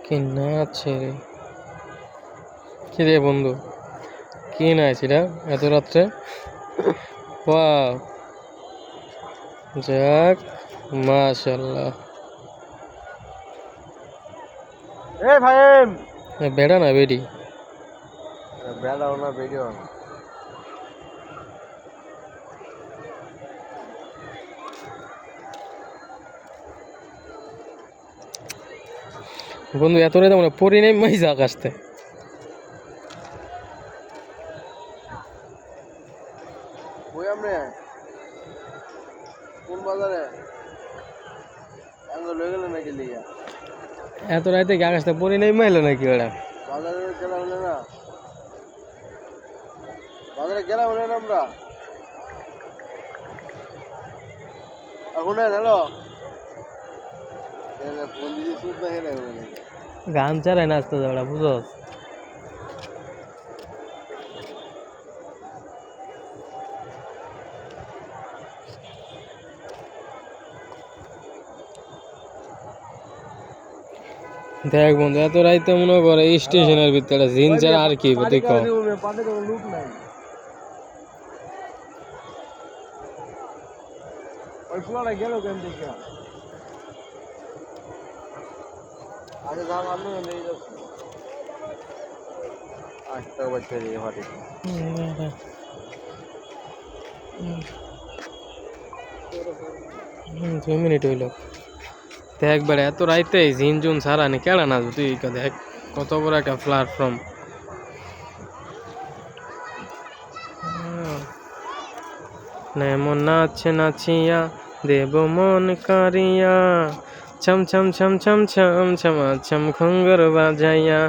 কি নাচছে রে, কি রে বন্ধু, কি নাচ এটা এত রাত্রে? ওয়াও, যাক, মাশাআল্লাহ। এ ভাইম বেড়া না বেডি? বেড়াও না ভিডিও না। বন্ধু এত রাতে মনে পড়ি নাই মাইজ আকাশতে। কই আমরে কোন বাজারে আঙ্গ লয়ে গেলে নাকি লিয়া এত রাতে কি আকাশতে পড়ি নাই মাইলো নাকি ওরা? বাজারে গেলাম না, বাজারে গেলাম না আমরা এখন। হ্যালো, ফোন দিদি সুদ না হেরে গান চালায় নাচতে যাওয়া বুঝস? দেখ বন্ধু এত রাইতে মনে করে স্টেশনের ভিতরে জিন ছাড়া আর কি দেখো। পাতে কোনো লোক নাই, ওই ফুলাটা গেল কেন দেখি আগে দাম আমি নিয়ে যাচ্ছি। 8 টাকা বাচ্চা দিয়ে ফাটে 2 মিনিট হইল। দেখ বেড়া এত রাইতে জিন জুন ছাড়া নি কেডা না, তুই দেখ কত বড় একটা প্ল্যাটফর্ম। নেমন নাচে নাচিয়া দেব মন কারিয়া, ছম ছম ছম ছম ছম ছম ছম ঘুঙ্গুর বাজাইয়া।